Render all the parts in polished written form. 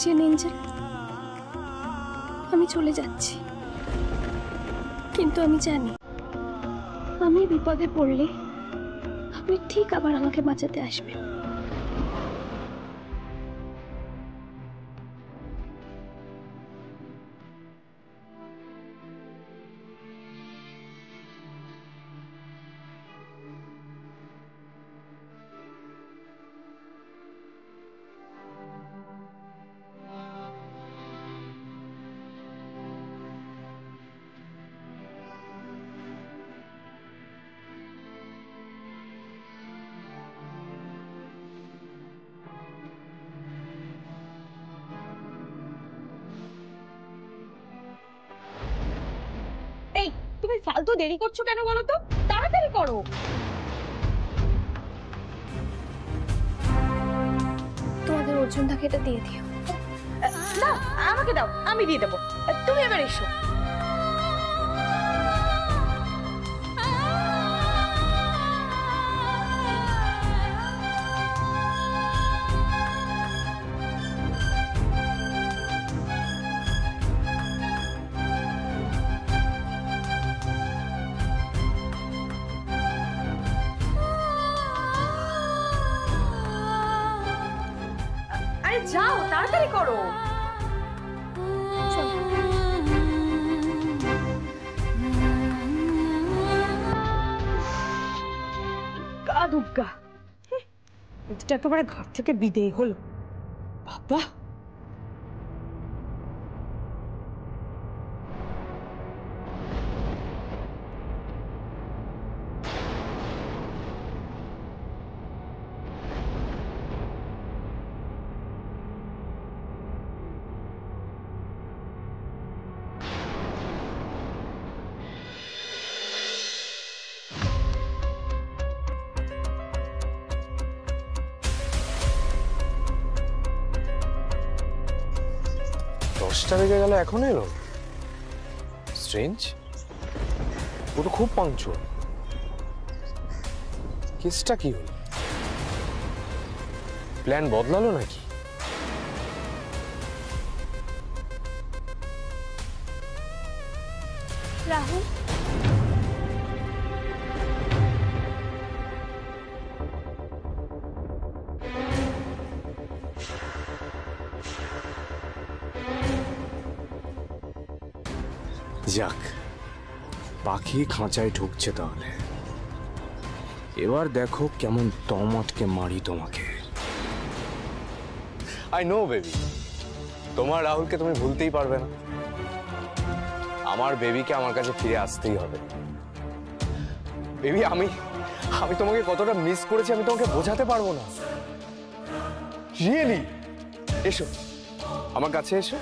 দেখছেন এঞ্জেল, আমি চলে যাচ্ছি, কিন্তু আমি জানি আমি বিপদে পড়লে আপনি ঠিক আবার আমাকে বাঁচাতে আসবেন। এই তুমি ফালতু দেরি করছো কেন বলো তো? তাড়াতাড়ি করো। তোমাদের অর্জুনদাকে এটা দিয়ে দিও। না, আমাকে দাও, আমি দিয়ে দেবো। তুমি এবার এসো। আরে যাও, তাড়াতাড়ি করো। দুর্গা, এটা একেবারে ঘর থেকে বিদেয় হলো। বাবা, দশটা বেজে গেল, এখন এলো। স্ট্রেঞ্জ, ও তো খুব পাংচুয়াল। কেসটা কি হলো? প্ল্যান বদলালো নাকি? রাহুল, যাক, পাখি খাঁচায় ঢুকছে তাহলে। এবার দেখো কেমন তমাটকে মারি তোমাকে। আই নো বেবি, তোমার রাহুলকে তুমি ভুলতেই পারবে না। আমার বেবিকে আমার কাছে ফিরে আসতেই হবে। বেবি, আমি তোমাকে কতটা মিস করেছি আমি তোমাকে বোঝাতে পারবো না। রিয়েলি, এসো আমার কাছে, এসো।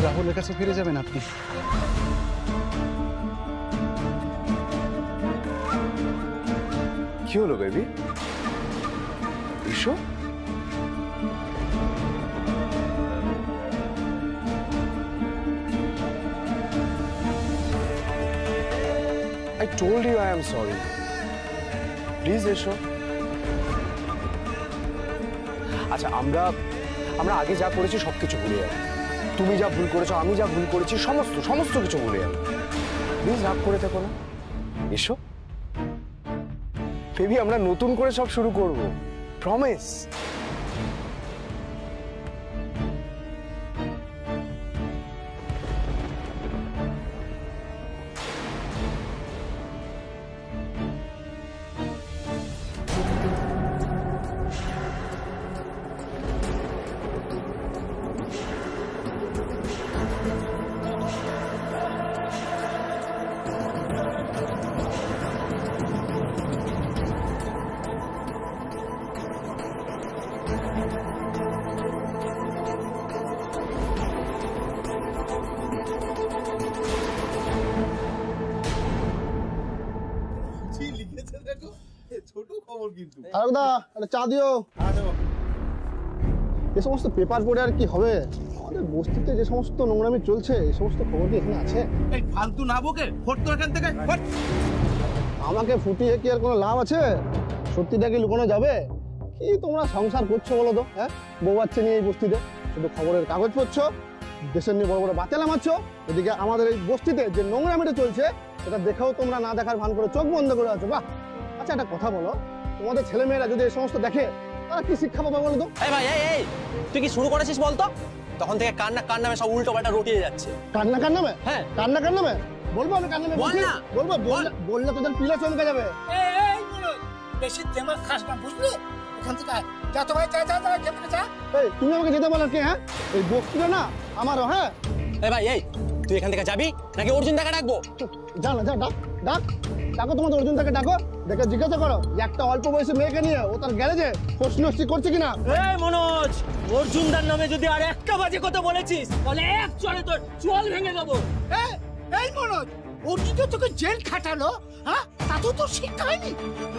রাহুলের কাছে ফিরে যাবেন আপনি? কি হলো বেবি? এসো। I told you I am sorry. Please এসো। আচ্ছা, আমরা আগে যা করেছি সবকিছু ভুলে যাবো। তুমি যা ভুল করেছো, আমি যা ভুল করেছি, সমস্ত কিছু ভুলে যাবো। প্লিজ রাগ করে থেকো না, এসো। বেবি, আমরা নতুন করে সব শুরু করব, প্রমিস। আরেকদা একটা চা দিও। এ সমস্ত পেপার পড়ে আর কি হবে? আমাদের বস্তিতে যে সমস্ত নোংরামি চলছে এই সমস্ত খবর কি এখানে আছে? এই ফালতু না বকে ফট তো এখান থেকে ফট। আমাকে ফুটিয়ে কি আর কোনো লাভ আছে? সত্যিটা কি লুকানো যাবে? কি তোমরা সংসার করছো বলো তো? হ্যাঁ, বউ বাচ্চা নিয়ে এই বস্তিতে শুধু খবরের কাগজ পড়ছো, দেশের নিয়ে বড় বড় বাতেলা মারছো। এদিকে আমাদের এই বস্তিতে যে নোংরামিটা চলছে সেটা দেখেও তোমরা না দেখার ভান করে চোখ বন্ধ করে আছো। বাহ! আচ্ছা একটা কথা বলো, তোমাদের ছেলেমেয়েরা যদি এই সমস্ত দেখে তারা কি শিক্ষা পাবে বলো তো? এই ভাই এই তুই কি শুরু করেছিস বলতো? তখন থেকে কার নামে সব উল্টো পাল্টা রটিয়ে যাচ্ছে। কান্না কার নামে? হ্যাঁ। কান্না কার নামে? বলবো আমি কার নামে? বল না। বলবো, বললে তোদের পিলা চমকে যাবে। এই বলো বেশি দেমাগ খাস না বুঝলি? এখান থেকে আয়। যা তো ভাই যা যা যা এখান থেকে যা। এই তুমি আমাকে যেতে বলার কি? হ্যাঁ, এই বস্তিটা না আমারও। হ্যাঁ, এই ভাই তুই এখান থেকে যাবি নাকি অর্জুন দাকে ডাকবো? যা না, যা, ডাকো তোমাদের অর্জুনটাকে ডাকো, দেখে জিজ্ঞাসা করো যে একটা অল্প বয়সী মেয়েকে নিয়ে ও তার গ্যারেজে প্রশ্নষ্টি করছে কিনা। এই মনোজ, অর্জুনদার নামে যদি আর একটা বাজে কথা বলেছিস তাহলে এক চলে তোর চোয়াল ভেঙে দেবো। এই মনোজ অর্জুন তো তোকে জেল খাটালো, হ্যাঁ? তাতেও তোর শিক্ষা হয়নি,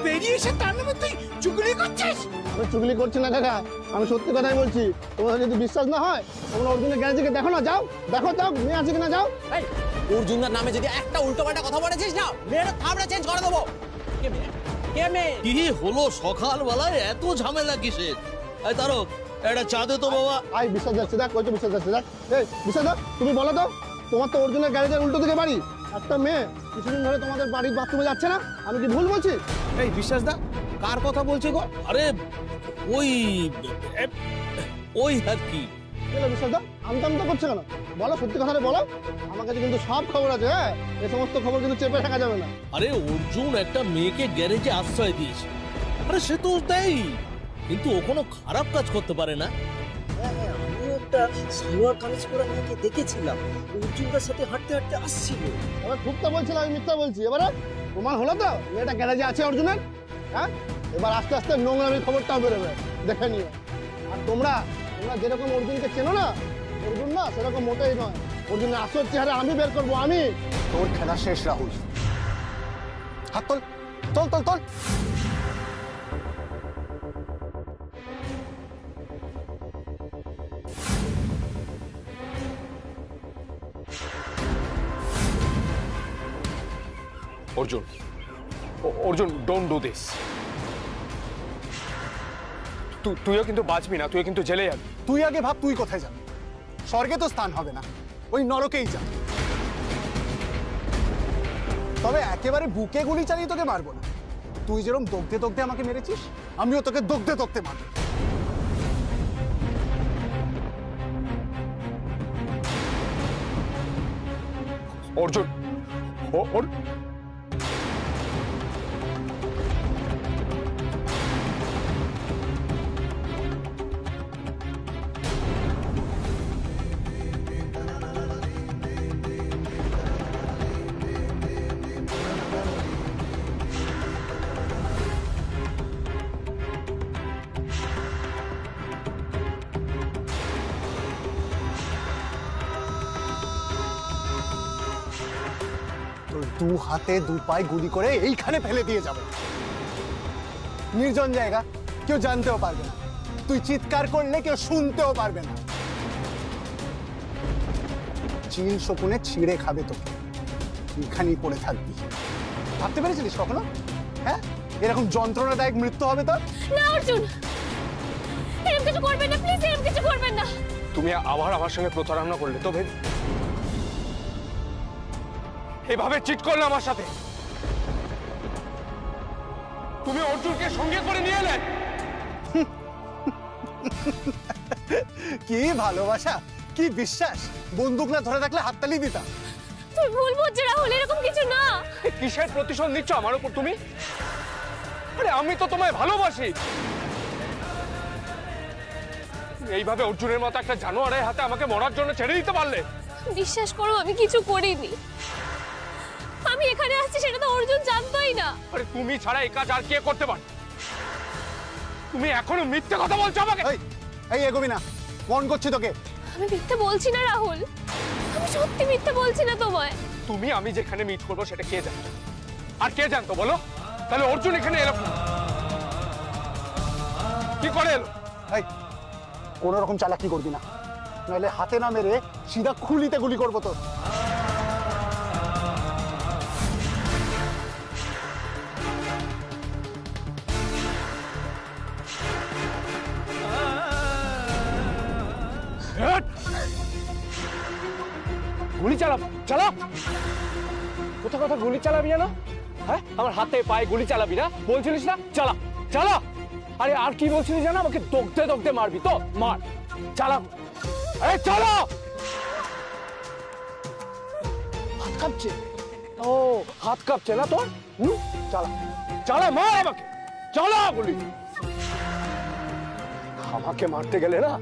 বেরিয়ে এসে তার নামে তুই চুগলি করছিস। আমি চুগলি করছি না কাকা, আমি সত্যি কথাই বলছি। তোমাদের যদি বিশ্বাস না হয় তোমরা অর্জুনের গ্যারেজে দেখো না, যাও যাও মেয়ে আছে কিনা যাও। এই অর্জুনদার নামে যদি একটা উল্টো পাল্টা কথা বলেছিস না, মেয়ের থাবড়া চেঞ্জ করে দেবো। কে মেয়ে? কি হলো সকালবেলায় এত ঝামেলা কিসের? এই তারক একটা চা দে তো বাবা। আই বিশ্বাস যাচ্ছে, দেখ কইছো বিশ্বাস যাচ্ছে, দেখ। এই বিশ্বাস দাও, তুমি বলো তো, তোমার তো অর্জুনের গ্যারেজের উল্টো দিকে বাড়ি, একটা মেয়ে কিছুদিন ধরে তোমাদের বাড়ির বাথরুমে যাচ্ছে না, আমি কি ভুল বলছি? এই বিশ্বাস দা কার কথা বলছে গো? আরে ওই ওই আর কি। কেন বিশ্বাস দাও আমতামতা করছে কেন? বলো, সত্যি কথাটা বলো। আমার কাছে কিন্তু সব খবর আছে। হ্যাঁ, এই সমস্ত খবর কিন্তু চেপে রাখা যাবে না। আরে অর্জুন একটা মেয়েকে গ্যারেজে আশ্রয় দিয়েছে। আরে সে তো দেয়, কিন্তু ও কোনো খারাপ কাজ করতে পারে না। আমিও একটা সালোয়ার কামিজ পরা মেয়েকে দেখেছিলাম, অর্জুনদার সাথে হাঁটতে হাঁটতে আসছিল। এবার খুব তো বলছিলাম, আমি মিথ্যা বলছি। এবারে প্রমাণ হলো তো মেয়েটা গ্যারেজে আছে অর্জুনের। হ্যাঁ, এবার আস্তে আস্তে নোংরামির খবরটাও বেরোবে, দেখে নিও। আর তোমরা যেরকম অর্জুনকে চেনো না, অর্জুন না সেরকম মোটেই নয়। অর্জুনের আসল চেহারা আমি বের করবো, আমি। তোর খেলা শেষ রাহুল, হাত তোল, তোল তোল তোল। Arjun don't do this. তুইও কিন্তু বাঁচবি না, তুই কিন্তু জেলে যাবি। তুই আগে ভাব তুই কোথায় যাবি। স্বর্গে তো স্থান হবে না, ওই নরকেই যা। তবে একেবারে বুকে গুলি চালিয়ে তোকে মারবো না। তুই যেরকম দগ্ধে দগ্ধে আমাকে মেরেছিস, আমিও তোকে দগ্ধে দগ্ধে মারবো। অর্জুন তোর দু হাতে দু পায়ে গুলি করে এইখানে ফেলে দিয়ে যাবে। নির্জন জায়গা, কেউ জানতেও পারবে না। তুই চিৎকার করলে কেউ শুনতেও পারবে না। চিল শকুনে ছিঁড়ে খাবে তোকে, এখানেই পড়ে থাকবি। ভাবতে পেরেছিলিস কখনো? হ্যাঁ, এরকম যন্ত্রণাদায়ক মৃত্যু হবে তোর? না অর্জুন, এরকম কিছু করবেন না প্লিজ, এরকম কিছু করবেন না। তুমি আবার আমার সঙ্গে প্রতারণা করলে তো ভেবে, এভাবে চিট করলে আমার সাথে। তুমি অর্জুনকে সঙ্গে করে নিয়ে এলে। কি ভালোবাসা, কি বিশ্বাস! বন্দুক না ধরে থাকলে হাততালি দিতাম। তুই ভুল বুঝছিস রাহুল, এরকম কিছু না। কিসের প্রতিশোধ নিচ্ছ আমার উপর তুমি? আরে আমি তো তোমায় ভালোবাসি। এইভাবে অর্জুনের মতো একটা জানোয়ারের হাতে আমাকে মরার জন্য ছেড়ে দিতে পারলে? বিশ্বাস করো আমি কিছু করিনি। আমি এখানে আসছি সেটা তো অর্জুন জানতোই না। আরে তুমি ছাড়া এই কাজ আর কে করতে পারে? তুমি এখনো মিথ্যে কথা বলছো আমাকে। এই এগোবি না, ফোন করছি তোকে। আমি মিথ্যে বলছি না রাহুল, আমি সত্যি মিথ্যে বলছি না তোমায়। তুমি আমি যেখানে মিট করবো সেটা কে জানতো? আর কে জানতো বলো? তাহলে অর্জুন এখানে এলো। কি করে এলো? এই কোনো রকম চালাকি করবি না, নাহলে হাতে না মেরে সিধা খুলিতে গুলি করবো তো। গুলি চালা, চালা। কোথা কথা গুলি চালাবি না? হ্যাঁ, আমার হাতে পায়ে গুলি চালাবি না বলছিলিস না? চালা, চালা। আরে আর কি বলছিলিস জানা? আমাকে দগদে দগদে মারবি তো মার, চালা। আরে চালা। হাত কাঁপছে। ও হাত কাঁপছে না তোর? চালা, চালা, মার আমাকে, চালা গুলি। আমাকে মারতে গেলে না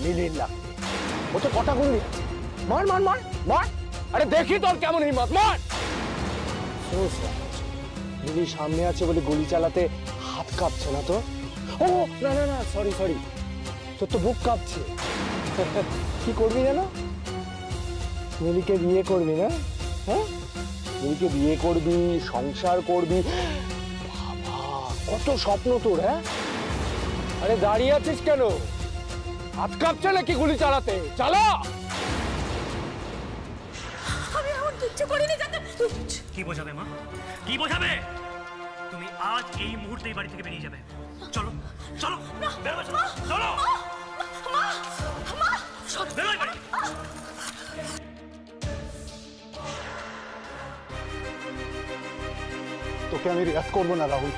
মিলির না, ও তো কটা গুলি। মার মার মার মার। আরে দেখি তোর কেমন হিম্মত, মার। মিলি সামনে আছে বলে গুলি চালাতে হাত কাঁপছে না তো? ও না না না, সরি সরি, তোর তো বুক কাঁপছে। কি করবি জানো? মিলিকে বিয়ে করবি না? হ্যাঁ, মিলিকে বিয়ে করবি, সংসার করবি। বাবা কত স্বপ্ন তোর। হ্যাঁ, আরে দাঁড়িয়ে আছিস কেন? হাত কাঁপছে নাকি গুলি চালাতে? চালা। আমি এমন কিচ্ছু করিনি যাতে। কি বোঝাবে মা, কি বোঝাবে? তুমি আজ এই মুহূর্তে এই বাড়ি থেকে বেরিয়ে যাবে। চলো চলো, বেরো, চলো চলো। বেরো এই বাড়ি। তোকে আমি রেয়াত করবো না রাহুল,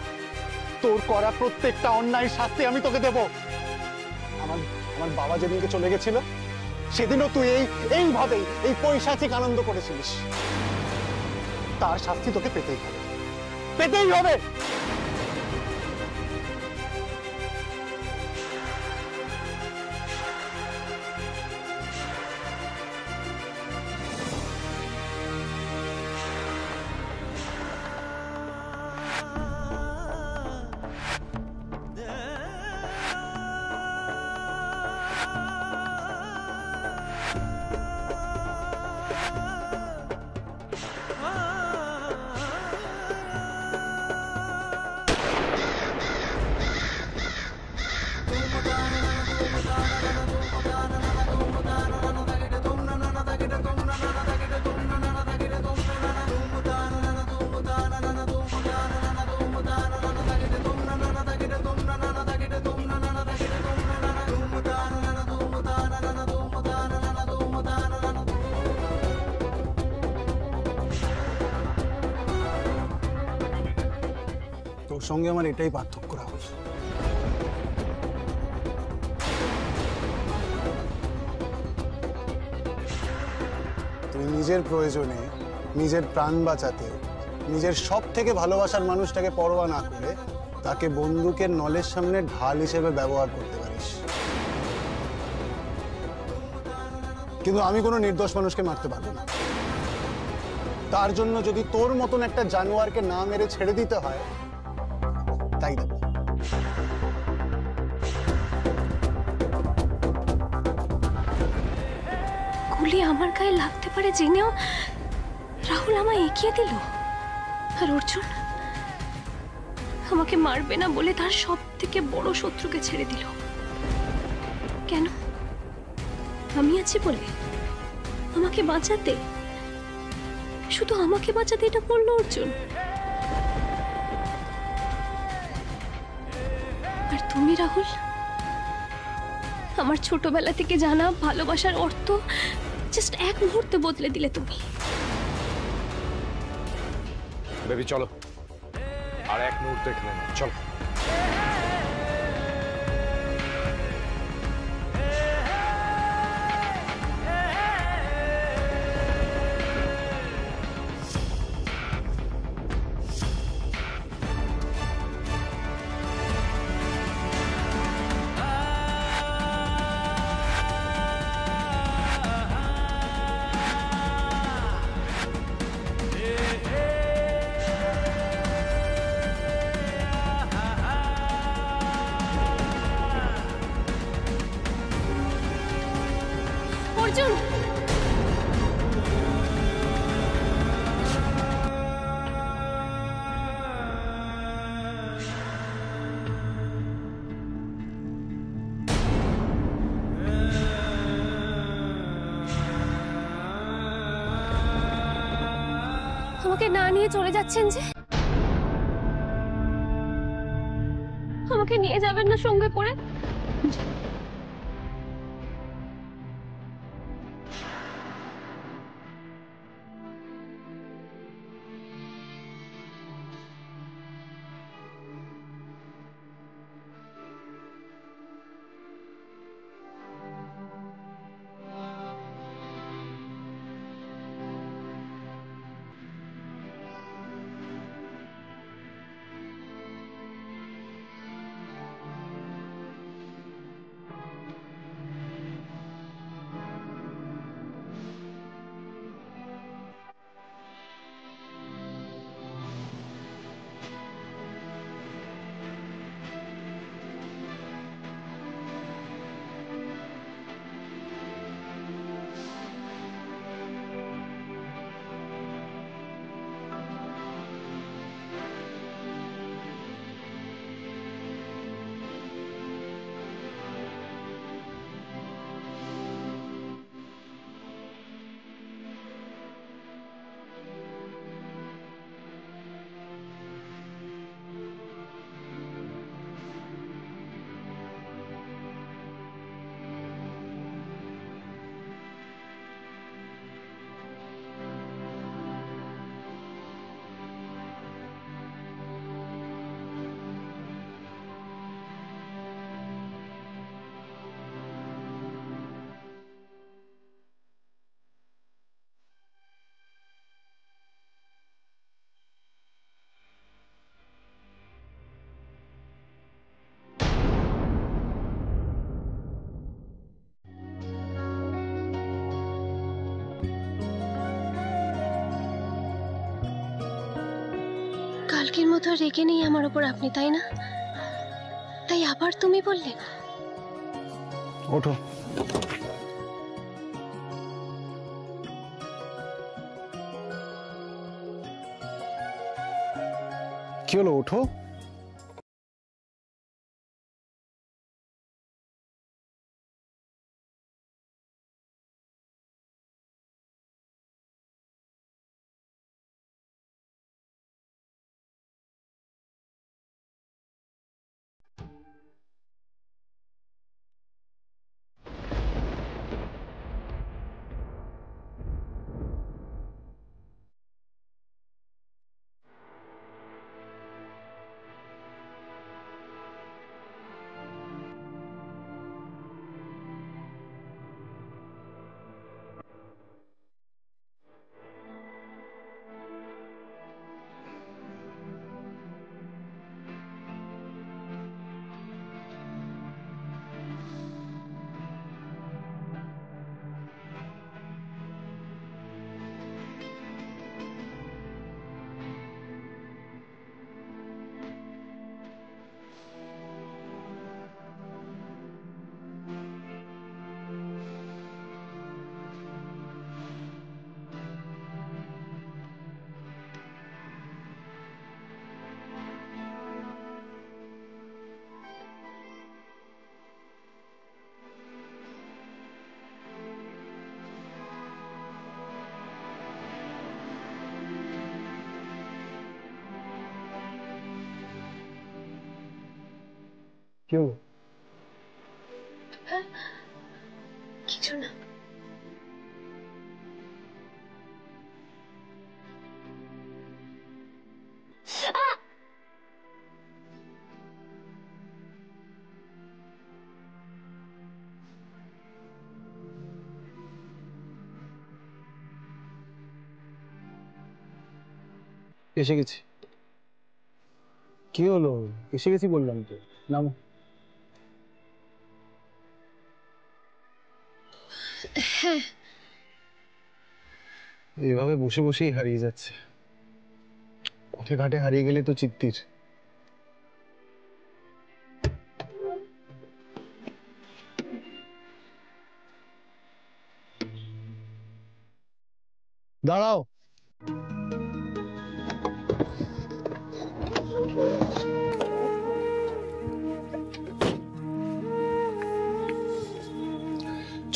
তোর করা প্রত্যেকটা অন্যায় শাস্তি আমি তোকে দেব। আমার বাবা যেদিনকে চলে গেছিল সেদিনও তুই এইভাবেই এই পৈশাচিক আনন্দ করেছিলিস। তার শাস্তি তোকে পেতেই হবে, পেতেই হবে। তোর সঙ্গে আমার এটাই পার্থক্য রাহুল, তুই নিজের প্রয়োজনে, নিজের প্রাণ বাঁচাতে, নিজের সব থেকে ভালোবাসার মানুষটাকে পরোয়া না করে তাকে বন্দুকের নলের সামনে ঢাল হিসেবে ব্যবহার করতে পারিস। কিন্তু আমি কোনো নির্দোষ মানুষকে মারতে পারবো না। তার জন্য যদি তোর মতন একটা জানোয়ারকে না মেরে ছেড়ে দিতে হয়, তাই দেব। গুলি আমার গায়ে লাগতে পারে জেনেও রাহুল আমায় এগিয়ে দিল। আর অর্জুন আমাকে মারবে না বলে তার সব থেকে বড় শত্রুকে ছেড়ে দিল। কেন? আমি আছি বলে? আমাকে বাঁচাতে, শুধু আমাকে বাঁচাতে এটা করলো অর্জুন। আর তুমি রাহুল, আমার ছোটবেলা থেকে জানা ভালোবাসার অর্থ জাস্ট এক মুহূর্তে বদলে দিলে তুমি। বেবি চলো, আর এক মুহূর্তে এখানে না, চলো। অর্জুন, আমাকে না নিয়ে চলে যাচ্ছেন যে? আমাকে নিয়ে যাবেন না সঙ্গে করে? কালকের মতো রেগে নেই আমার উপর আপনি, তাই না? তাই আবার তুমি বললে? ওঠো। কি হলো, ওঠো। কি হলো? কিছু না। এসে গেছি। কি হলো? এসে গেছি বললাম তো, নামো। হ্যাঁ। এইভাবে বসে বসেই হারিয়ে যাচ্ছে। পথে ঘাটে হারিয়ে গেলে তো চিত্তির। দাঁড়াও।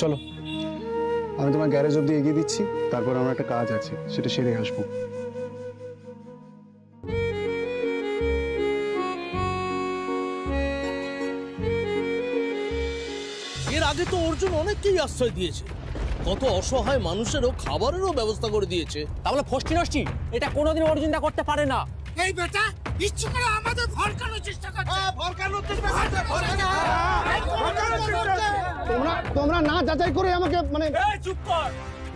চলো, আমি তোমার গ্যারেজ অব্দি এগিয়ে দিচ্ছি, তারপর আমার একটা কাজ আছে, সেটা সেরে আসবো। আগে তো অর্জুন অনেককেই আশ্রয় দিয়েছে, কত অসহায় মানুষেরও খাবারেরও ব্যবস্থা করে দিয়েছে। তাহলে ফষ্টি নষ্টি এটা কোনোদিন অর্জুনদা করতে পারে না। এই বেটা ইচ্ছে করে আমাদের ভরকানোর চেষ্টা করছে। তোমরা না যাচাই করে আমাকে মানে চুপ কর,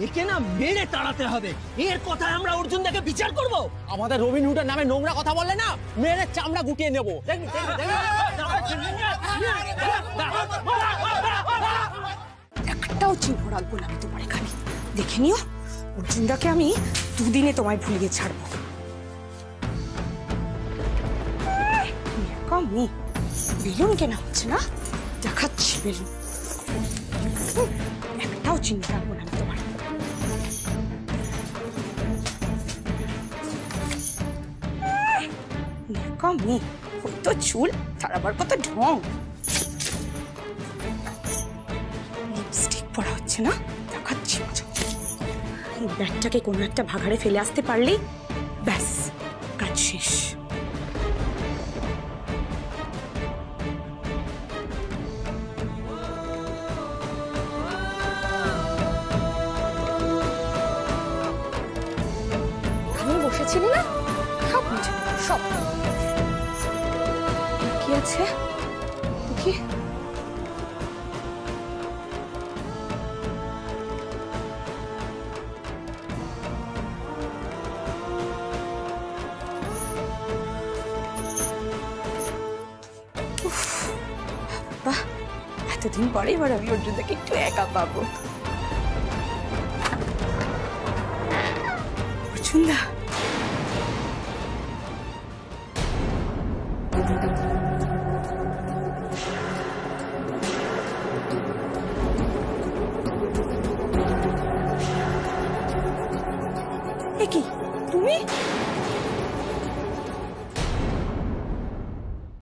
একে না মেরে তাড়াতে হবে। এর কথায় আমরা অর্জুনদাকে বিচার করব? আমাদের রবিনহুডের নামে নোংরা কথা বললে না, মেরে চামড়া গুটিয়ে নেবো। একটাও চিহ্ন রাখবো না আমি তোমার এখানে। দেখে নিও, অর্জুনদাকে আমি দুদিনে তোমায় ভুলিয়ে ছাড়বো। বেলুন কেনা হচ্ছে না, দেখাচ্ছি বেলুন। একটাও চিহ্ন রাখবো না আমি তোমার। ওই তো চুল, তার আবার কত ঢং। লিপস্টিক পরা হচ্ছে না, দেখাচ্ছি মজা। এই ব্যাগটাকে কোনো একটা ভাগাড়ে ফেলে আসতে পারলেই ব্যাস কাজ শেষ। আমি বসেছিলি না, সব মুছে দেবো, সব। কি আছে দেখি? বাহ, এতদিন পরে এবার আমি অর্জুনদাকে একটু একা পাবো। অর্জুনদা, এ কি তুমি?